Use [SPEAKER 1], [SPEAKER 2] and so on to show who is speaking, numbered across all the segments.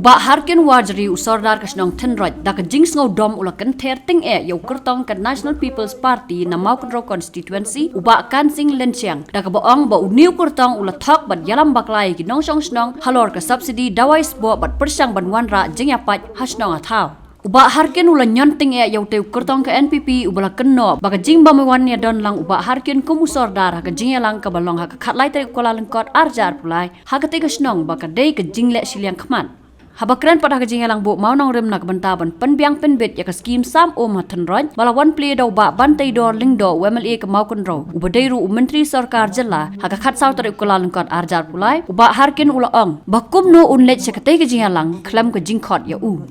[SPEAKER 1] Uba harkin wajri usordar kasnong tenroj da ka jings ngau dom ula kan terting yau kertong ka National People's Party na mau kontro constituency uba kan sing lenciang da ka boong ba uniu kertong ula thok bat yalam baklai ki nong song snong halor ka subsidy dawai sbo bat persang banwan ra jing yapat hasnong athau. Uba harkin ula nyonting yau teu kertong ke NPP ubala kenno baka jing bamewan ya don lang uba harkin kumusordar ha ka jing yalang ka balong ha ka khatlai teri kola lengkot arjar pulai ha ka te kasnong baka dei ka jing le siliang khman. Habakran pada ka jing yalang bu mau nong rem nak bentaban penbiang penbet ya ka skim sam om hathan roj balawan ple do ba bantai do lingdo WMLA ka mau konro uba deiru menteri sarkar jilla ha ka khat saw teri kola lengkot arjar pulai uba harkin ula ong bakum no unlet sekate ka jing yalang klam ka jing khot ya u.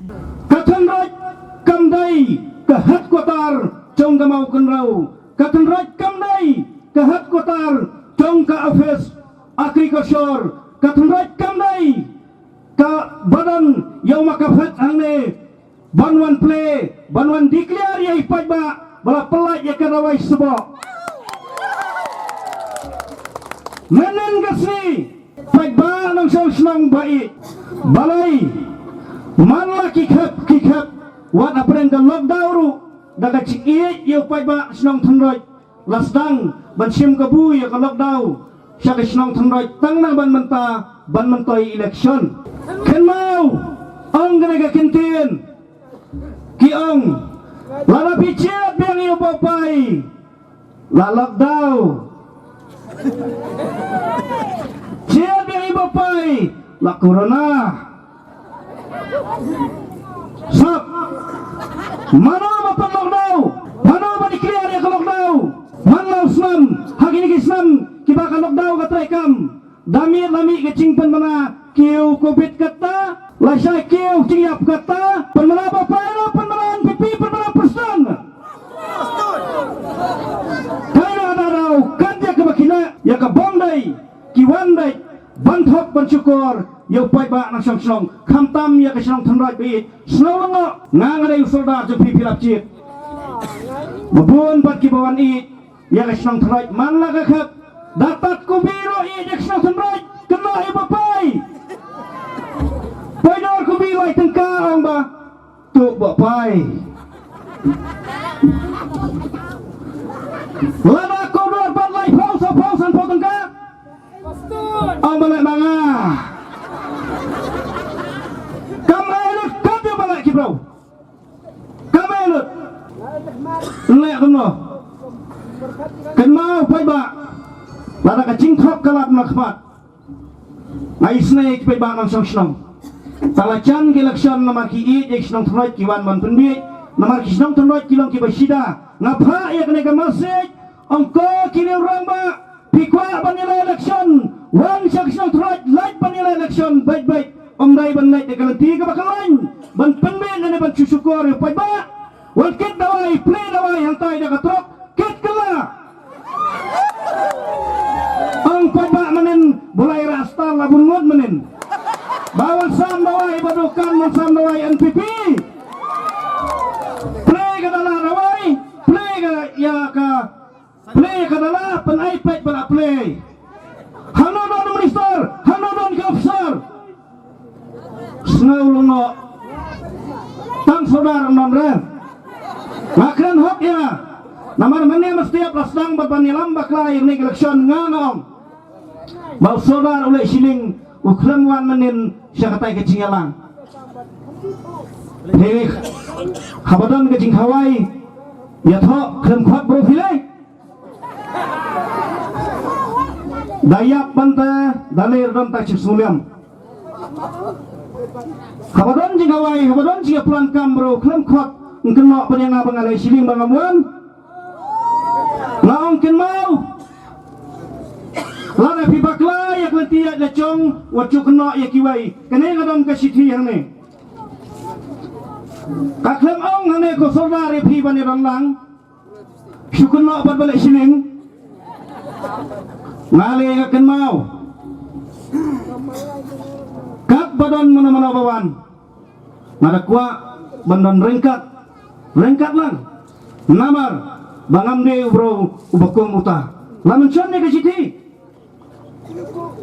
[SPEAKER 2] Katan raj kam dai ke headquarter chong ka mau kun rau. Katan raj kam dai ke headquarter chong ka office agriculture. Katan raj kam dai ka badan yau makafat hangne banwan play banwan declare ya ipat ba bala pelaj ya karawai sebo. Menen gasni pai ba nang song bai balai man laki kikap wat apren ka lockdown ru daga cikiyet yo pai ba snong thanroj lasdang ban sim ka bu ya ka lockdown sya ka snong thanroj tang na ban mentoi election ken mau ong gana ka kintin ki ong lana pichet biang yo papai la lockdown chet biang yo papai la corona. Sab, mana apa lockdown? Mana apa dikliar ya lockdown? Mana usman? Hagini kisman kiba ka lockdown ka traikam. Dami lami kecingpan mana kiu covid kata, lasai kiu cingap kata. Penmana apa payah? Penmana pipi, penmana person. Kaya ada rau kerja kebakina ya ka bondai, kiwandai, banthok bansyukur. Yo pai ba na song khamtam ya ka song thanroj bi snow ngo ngang ada usolda je pi pilap chit babun pat ki bawan I ya ka song thanroj man la ka khat dapat ku biro I je song thanroj kena I bapai pai dor ku bi lai tengka ong ba tu bapai lana ko dor pat lai pausan tengka ong ba lai manga bro kamelut lek kono ken mau pai ba lada ka jing thok kalap na khmat ai snake pai ba nang song snong talacan ki election namar ki I ek snong throj ki wan man penbi namar ki snong throj ki long ki basida ngapha ya kene ka message ongko ki ne rang ba pikwa banila election wan sak snong throj light banila election baik omdai ban naik dekat tiga bakalan ban penben dan ban syukur pai ba wan kit dawai play dawai hantai dekat truk kit kala ang pai ba menen bulai rasta labun ngot menen bawan sam dawai badukan man sam dawai NPP play kadala dawai play ya ka play kadala pen iPad ban play hanodon minister hanodon ka officer snow lungo tang saudara non-ren makran hok ya namar mene mesti plasdang babanilam baklai ni election ngangong bau saudara oleh siling ukram wan menin syakatai kecinggalang hei habadan kecing Hawaii ya tho krem khot profilai dayak banta dalir dan tak cipsuliam Kabadon jika wai, kabadon jika pelan kambro, klem khot, ngken no penyanga bangalai siling bangamuan, laong ken mau, lana pibakla ya kelentia jacong, wacu keno ya kiwai, kene kadon kasiti yang ne, kaklem ong hane ko saudari pi bani lang, syukun no bat balik siling, ngale ken mau. Kat badan mana-mana bawan ngada kuat bandan rengkat lang namar bangam de bro ubakum uta lamun chon ne ke siti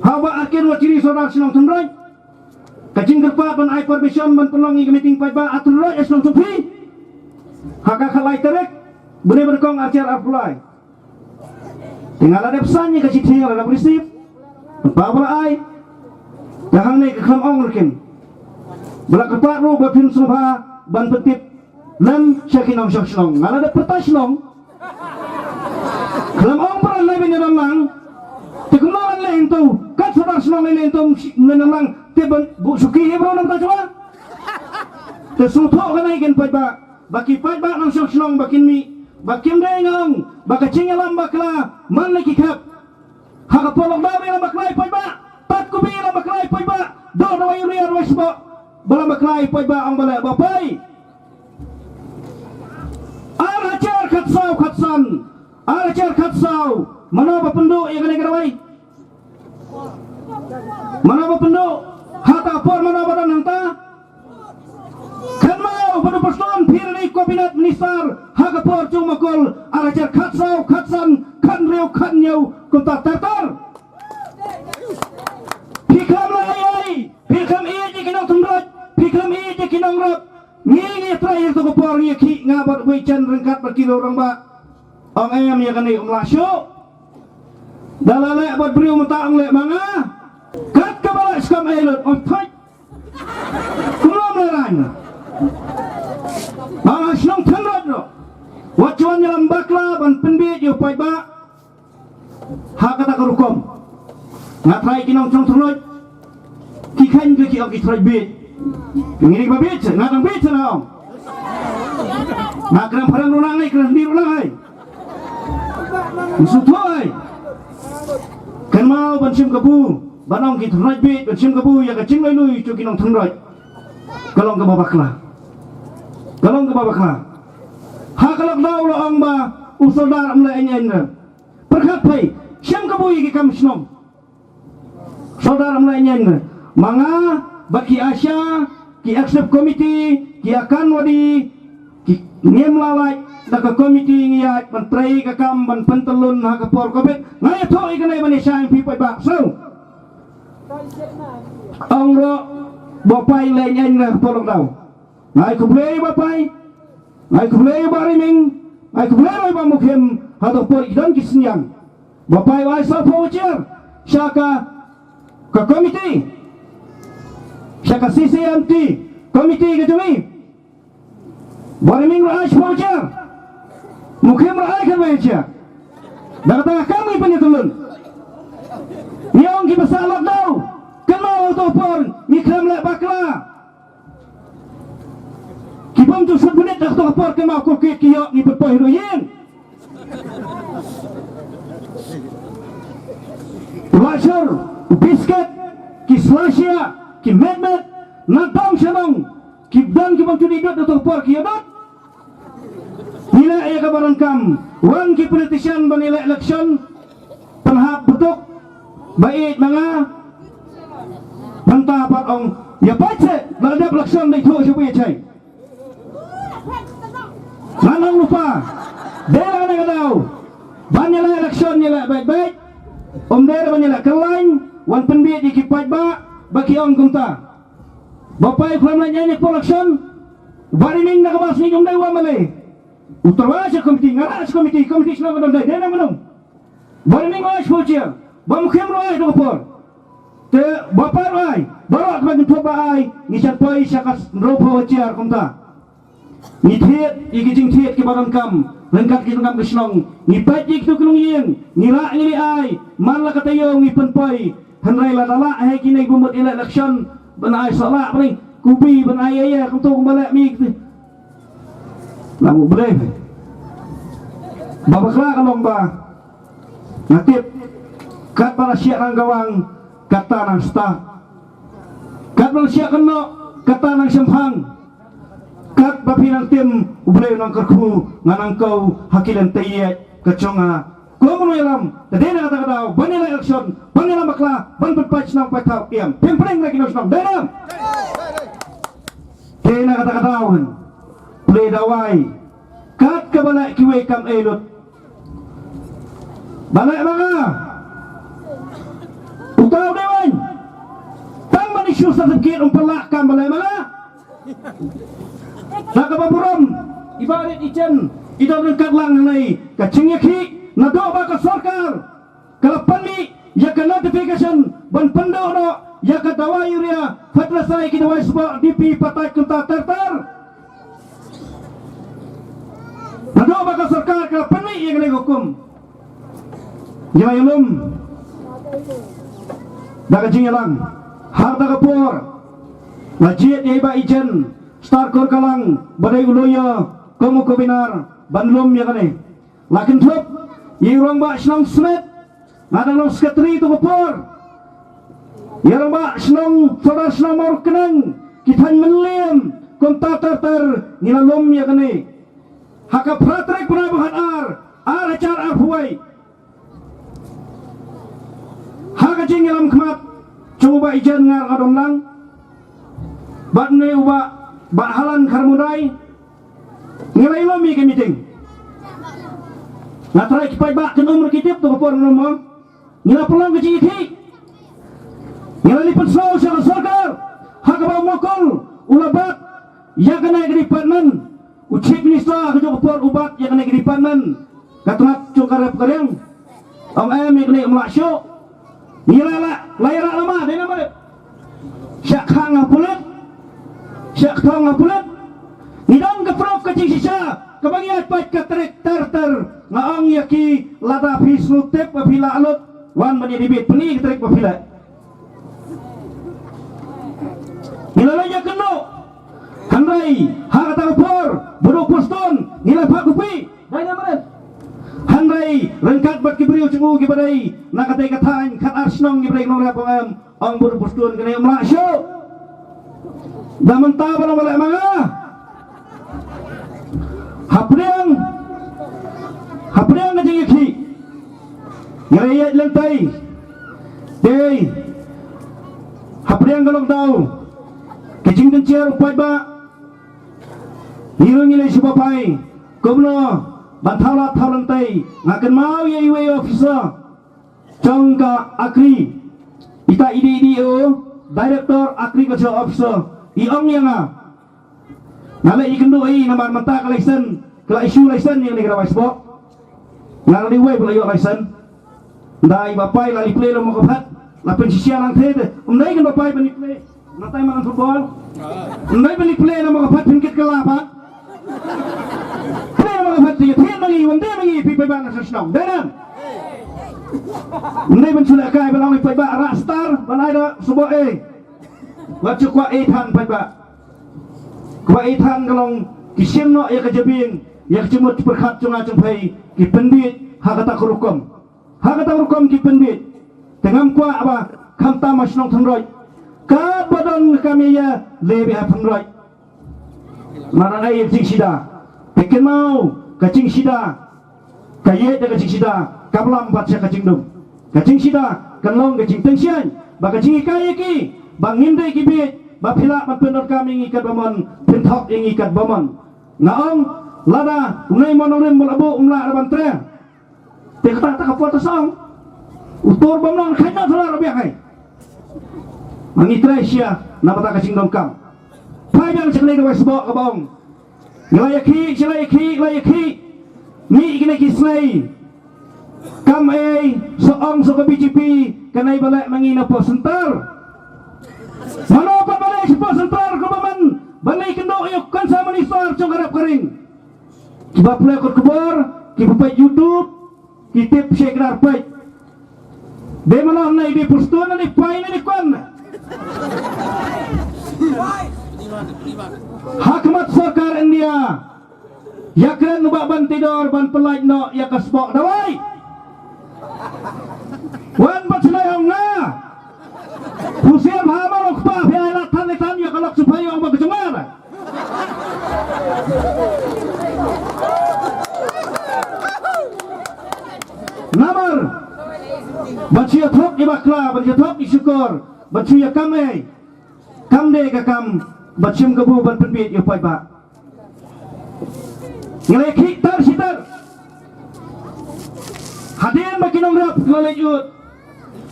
[SPEAKER 2] Hawa akin wa ciri saudara sinong tendrai kacing gerpat ban ai permission ban pelongi ke meeting pai ba atur roi esnong supi haka khalai terek bune berkong acar apply tinggal ada pesannya ke citing ada berisip apa ai jangan ni ke kelam ong rekin belak kepat ru bapin subha ban petip lam syakinong syakinong ngala ada pertasnong kelam ong peran lai benyaran lang Tekulan lain tu, kan saudara senang lain tu menelang tiban bu suki hebron nam tak coba. Tesutok kan ikan pajba, baki pajba nang senang bakin mi, bakin dengong, bakacing alam bakla, man lagi kap. Hak polong dawe alam baklai pajba, pat kubi alam baklai pajba, do rawai uriar wasbo, balam baklai pajba ang balak bapai. Arajar katsan, arajar katsau. Mana apa penduk yang kena kerawai? Mana apa penduk? Hata por mana apa dan hanta? Kan mau pada person pirni kabinet minister hak por cuma kol arajar katsau katsan kan reu kan nyau kota tertar. Pikam lai, pikam je kinong tumrot, pikam je kinong rot. Ngi terakhir tu por ngi ki ngabat wecan rengkat berkilo orang ba. Ong em ya kani umlasyo. Dalalek buat beriu mentaang lek manga kat kebalak skam elot on tight kumam lerain manga senong tenrot lo wacuan nyalam bakla ban penbit yo pai ba hak kata kerukom ngatrai kinong cong tenrot kikain ke ki oki trai bit ngiri ba bit ngatang bit senong ngakram parang runang ni kran di runang ai musuh kan mau ban sim kabu banong ki thraj bit ban sim kabu ya ka ching lai lui chu kinong thraj kalong ka babakla ha kalong daw lo ang ba usodar amla enyen perkhat pai sim kabu ki kam snom saudara amla enyen manga baki asya ki accept committee ki akan wadi ki ngem lalai daga komiti ngiyat menteri kakam ban pentelun hak por kopet ngaya thoi kanai bani sang pi pai bak so ongro bopai lenyen na polong daw ngai kublei bopai ngai kublei bariming ngai kublei ba mukhem hado por idan kisnyang bopai wai sa voucher syaka ka komiti syaka CCMT komiti kecuali bariming rais voucher mungkin meraihkan meja. Dan tengah kami penyetulun. Yang kita salat tahu, kenal topor, mikram lek bakla. Kibam tu sebenit dah topor kemau kokek kiok ni berpoih royen. Washer, bisket, kislasia, kimedmet, natong shalong, kibdan kibam tu didot topor kiodot. Nila ia kabaran kam wan ki politician banila election panhap betuk bait mga pantapat ong ya pace ladap election dai tho siya cai nanang lupa dela na kadaw banila election nila baik-baik dera banila kelain wan penbit ikipat ba baki ong kumta bapai family nyanyi election bariming nakabas ni yung daywa malay Utaraja komiti, ngaras komiti senang kadang dah, dia nak baru minggu aja bocor, bamukem roai tu kapor, te bapa roai, baru aku bagi tuba ai, ngisat poi syakas ropo bocor komta, ngithiet, ikijing thiet ke barang kam, lengkap kita kam kesenong, ngipat jik tu kelung yen, ngirak ngiri ai, malah kata yo ngipen poi, henrai la dalak hai kini bumut ila election, benai salak paling, kubi benai ayah komto kumbalak mi. Lamu boleh babakla kalong ba natip kat para siak nang gawang kata nang staff kat nang siak keno kata nang semhang kat bapinang tim boleh nang kerku nganang kau hakilan tayet keconga kau menulam tadi nak kata kata banyak election banyak bakla ban berpatch nang patau iam pempring lagi nang denam tadi nak kata kata play dawai kat ke balak kiwe kam elot balak mga utaw dewan tang man isyus sertifikat umpelakkan balai mana? Nak kebaburam ibarat ijen idam rengkat lang nai kacing yaki nado baka sarkar kalapan ni ya ka notification ban pendo no ya ka dawa yuria fatrasai ki dawa sebab DP patai kunta terter nado baka sarkar kalapan ni yang kena hukum jela yulum dah kacing yalang har dah kapur majid ya iba ijen star kor kalang badai uloya kamu kebenar banlum ya kane lakin thup yirong ba snong smet nada long sekretari tu kapur yirong ba snong sora snong mor kenang kitan menlim konta terter ngilalum ya kane haka pratrek penabuhan ar acar ar huai haka jing yalam kemat coba ijan ngar kadom lang bat ne uba bat halan karmudai nilai lomi ke meeting ngatrai kipai bak ken umur kitip tu kapor nomor nila pelong ke ciki nila lipat slow syara sarkar haka ba mokol ulabat ya kena ke department ucip nisa ke kapor ubat ya kena ke department katungat cukarap karyang om em ya kena umlak syuk nila la layarak lama dena balik syak khang apulat syak khang apulat nidang ke prof ke sisa kebagian pat ke terter ngaang yaki lada fisnu tep apila alut wan bani dibit peni ke trek apila nila ya keno handai har tapor bodo poston nila pak kupi dana maret handai rengkat bat kibriu cengu kibadai nakatai katain kat arsnong kibrek nora pangam ang bodo poston kene umlak syo dah mentah bala bala manga hapriang na jingiki ngayat lantai dey hapriang galong daw kicing dan ciar upai ba hirung ilai subapai kumno bantaulat thau lantai ngakan mau ye iwe officer chongka akri ita IDO director agriculture officer iong yang nala ikendu ai namar mata ka license kala issue license yang negara wasbo nala liwe pula yo license dai bapai lali play lo mo kapat la pensisia lang thede umdai kan bapai bani play natai man football umdai bani play lo mo kapat pingkit kala pa play mo kapat ti thien mangi wonde mangi pi pai ban sa snong danan umdai ban sula kai balong pai ba ra star banai da subo e wa chukwa e than pai ba Kebaikan kalau kisien no ya kejabing ya kecemut berkat cunga cempai ki pendit hakata kurukom ki pendit tengam kwa apa kamta masnong thanroi ka badon kami ya lebi ha thanroi mana ai jing sida peken mau kacing sida kaye de kacing sida kablam baca kacing dum kacing sida kanlong kacing tensian ba kacing kaye ki bangin de ki bit bapila manpenor kami ngikat bamon pentok ngikat bamon ngaong lada unai monorim bolabu umla bantre te kata ta kapota song utor bamnon khaina thola rabiak hai mangitrai sia nabata kacing dongkam pai bang sekali do wasbo kabong layaki ni ikine kislai kam soong so BJP kanai balak mangina po sentar mana apa balai sebuah sentar kebaman balai kendok yuk kan sama nisar cong harap kering kiba pula ikut kebor kiba pai YouTube kitip share pai de mana nai di postona ni pai ni kon Hakmat Sarkar India yakran ubak ban tidor ban pelaj no ya kasbok dawai wan batlayong na Pusian hama lo kpa biaya latan letan ya kalau supaya orang berkecengar. Namar bacia thok di bakla bacia thok di syukur bacia kamai kamde ka kam bacim kebu ban penbit ya pai ba ngeleki tar sitar hadian makinong rap ngelejut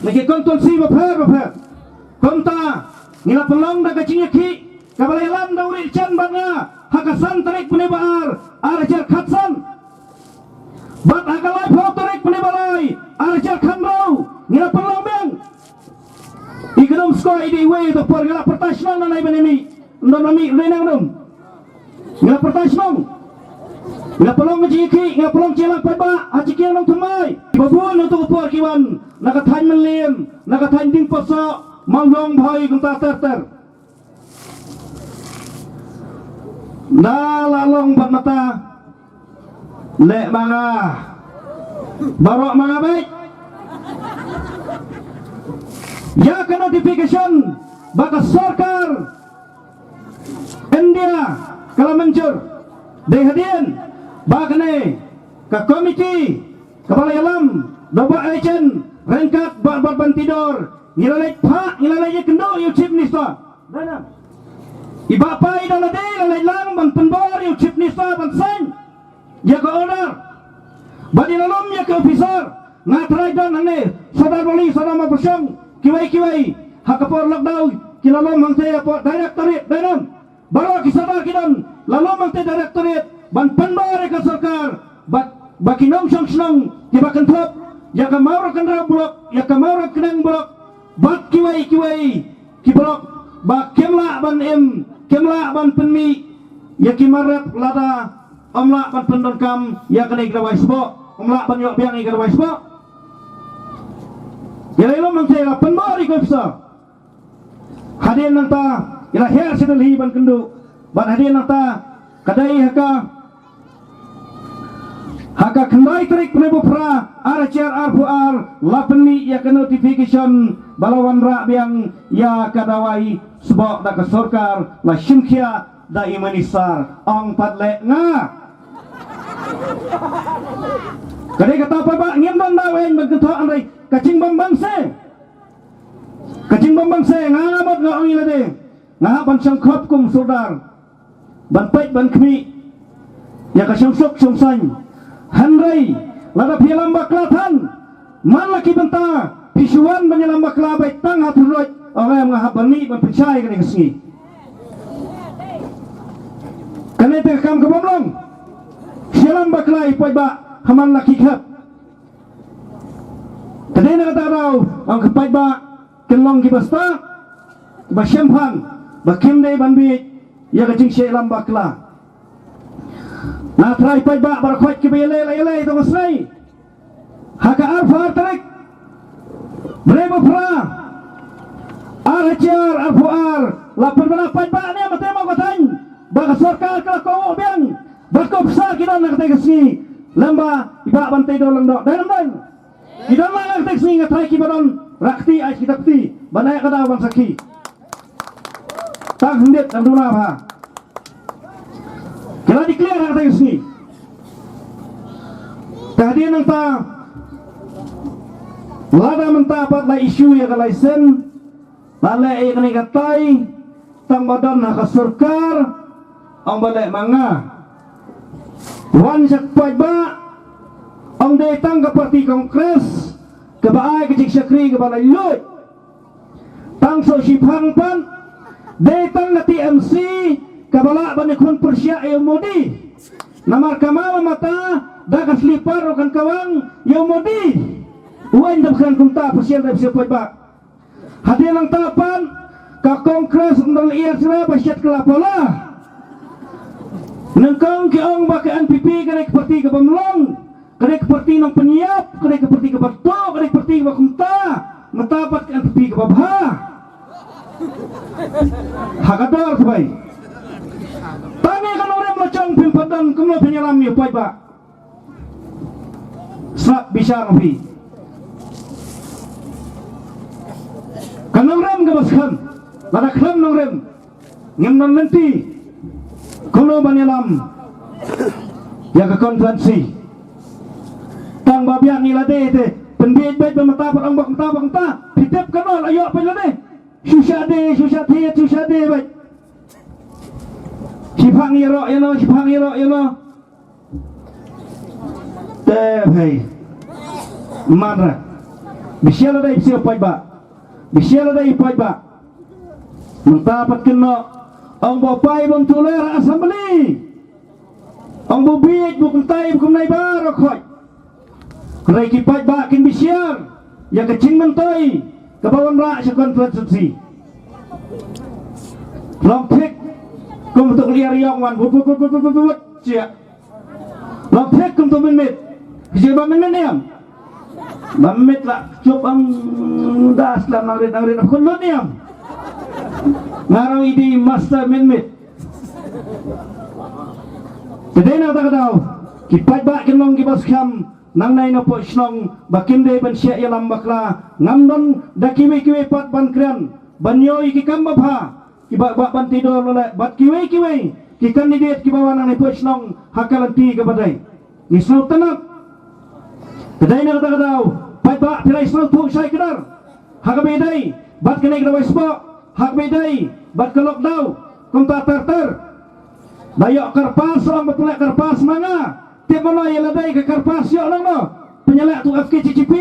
[SPEAKER 2] lagi kontrol si bapar konta ngila pelong da kacing ki kabalay lam da uri chan banga hakasan tarik penebar arajar khatsan bat hakalai phau tarik penebalai arajar khamrau ngila pelong beng ikedom sko idi we to por ngila pertashnong nanai benemi ndom nami lenang dom ngila pertashnong ngila pelong kacing ki ngila pelong celang peba hacikiang nong thumai babun untuk por kiwan nakathan menlim nakathan ding poso manglong bhai kunta ter Dalalong bat mata lek manga barok manga baik ya ke notification baka sarkar India kala mencur dehadian bakne ke komiti kepala alam doba agent rengkat bat tidur ngilalai pak ngilalai kendo you chief minister dana iba pai dalam dia lalai lang ban penbor you chief minister ban sen ya ke order badi lalom ya ke officer ngatrai dan ane sadar boli sadar ma persong kiwai hakapor lockdown kilalom mangte apa directorate dalam baru kisadar kidan lalom mangte directorate ban penbor ke sarkar baki nong snong kibakan top ya ke maur kan blok ya ke maur kenang blok bat kiwai kiblok ba kemla ban kemla ban penmi ya kimarat lada omla ban pendongkam ya kena igrawai sbo omla ban yok biang igrawai sbo ya lelo mangse la penbori ko bisa hadin nanta ila her sedel hi ban kendu ban hadin nanta kadai haka kendai trik penebu pra aracer arfuar lapenli ya ke notification balawan rak biang ya kadawai sebab da kesorkar la shimkia da imanisar ong padle nga kadai kata apa ba ngem ban da wen begitu andai kacing bambang se nga ngamot nga ong ilade nga ban sangkop kum sudar ban pait ban kmi ya ka shamsok shamsang Handrai lada pialam baklatan man laki benta pisuan menyelam bakla baik tang haturoj orang yang habani berpercaya kena kesengi kena tekam ke bomlong pialam bakla ipoi ba haman laki khap kena nak kata rau ang kepai ba kenlong ki basta ba syampan ba kimdei banbi ya kacing syelam bakla na try pai ba barakhot ki bele lele to masai haka arfar tarik brebo pra arhajar arfuar lapar bana pai ba ne mate ma gotan ba sarkar ka ko biang ba ko besar kita nak tegesi lamba iba bantai do lang do dan kita nak tegesi ngatrai ki baron rakti ai kitakti banai kada wan saki tak hendet anduna ba kala declare hak tayo sini kehadian ng ta lada mentapat la isu ya kalaisen lala ay kanikatay tang badan na kasurkar ang balay mga wan sakpay ba ang detang ka parti kongres kabaay kajik syakri kabalay loy tang so sipang pan detang na TMC kabala banikun persya ayaw modi namar kamala mata dagas lipar kan kawang yaw modi uwan dabkan kumta persya dari siapa ba hadir lang tapan ka kongres ndal iya sila basyat kelapola nengkong kiong baka NPP kare keparti ke bamlong kare keparti ng penyiap kare keparti ke barto kare keparti ke bakumta matapat ke NPP ke babha hakadar sabay tanya kan orang macam pimpatan kemlo penyelam ya pai ba slap bisa ngapi kan orang ke baskan lada klam nong rem ngem non nanti kemlo penyelam ya ke konferensi tang babiak ngilade te penbiet-biet bermatapat ang bakta pitep kanol ayo apa lade susade baik Sipang iro teh hey mana bisyala dai pai ba Mentapat kena ang bapai bang tulera asambli. Ang bubiyit bukan tay bukan nay barokoy. Ray kipat bakin bisyar. Ya kecing mentoy kabawan ra sa konferensi. Long pick kum untuk liar yang wan but cia. Long pick kum tu menit. Hijau ba menit niam. Menit lah cup ang das lam nangrit kulo niam. Ngarang idi master menit. Today na ta daw. Kipat ba kinong gibas kam nang nay na po snong bakim de ban sia yalam bakla ngamdon dakiwi pat ban kran banyo ikikam bapha kiba ban tidor lole bat kiwi ki candidate ki bawa nang po snong hakalanti ka badai ni snong tanap today na ta daw pat ba pilai snong pu sai kedar hakabe dai bat kenai ka waspo hakabe dai bat ka lockdown kum ta ter bayok karpas orang betulak karpas mana tiap mana yang ladai ke karpas yuk lang no penyelak tu FKCCP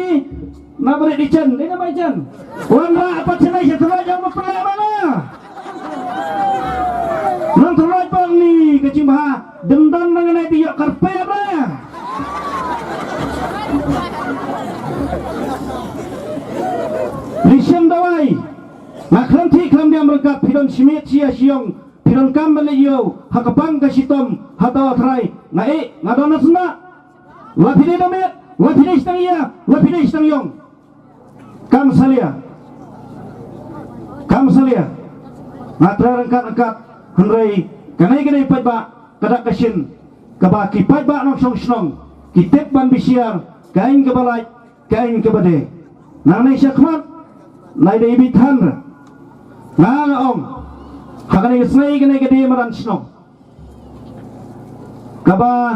[SPEAKER 2] nak beri di Chen ini nama Chen wan apa cenai setelah yang mempelak mana nang terlalu bang ni kecing baha dendam mengenai tiap karpet apa Lisiam dawai ngakram ti kram dia merengkat pidon simit sia siong pidon kambal yo hakapang kasitom hataw trai ngai ngadona sna wapide damet wapide istang iya wapide istang yong kam salia ngatra rengkat henrei kanai padba kadak kasin kabaki padba nong song kitep ban bisiar kain kebalai kain kebade nanai syakmat nai dei bithan nga ong hakanai snai kanai gede maran snong kaba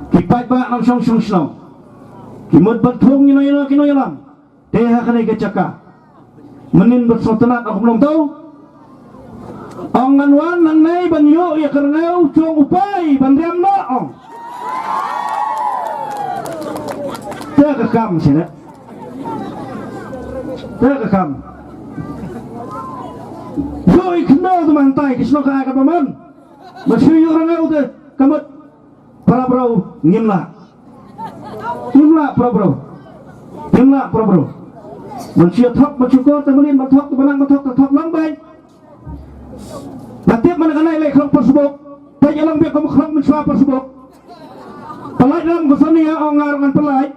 [SPEAKER 2] kipat ba nang song kimut bathong kino yalam teha kanai kecaka menin bersotenat aku belum tahu angan wan nang nai banyo ya karengau cung upai bandriam no ong terkekam sini terkekam yoi kenal tu mantai kisno ka agak paman masih rengau tu kamut para bro ngimla para bro manusia thok macuko temelin bathok benang bathok lang bay natiap mana kanai lek khok pasbok tay alang biak kamu khok mensua pasbok pelai dalam gosani ya ong ngarangan pelai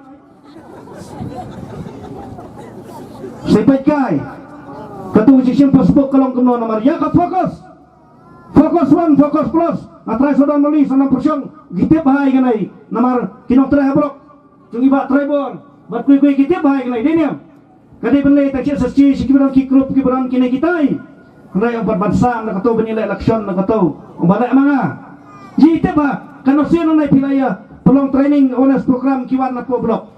[SPEAKER 2] sepai kai ketua sistem pasbok kalong kemno nomor ya ka fokus 1 fokus plus atrai sodan meli sanam persyong gitip bahai kanai nomor kinok trai habrok tungi ba trai bor bat kui gitip bahai kanai deniam kadai benlei tak cia sesci sikibran kikrup kibran kini kitai hendai empat bansam nak atau benilai election nak atau balak manga jitip ba kanosia nang nai pilaya pelong training honest program kiwan nak blok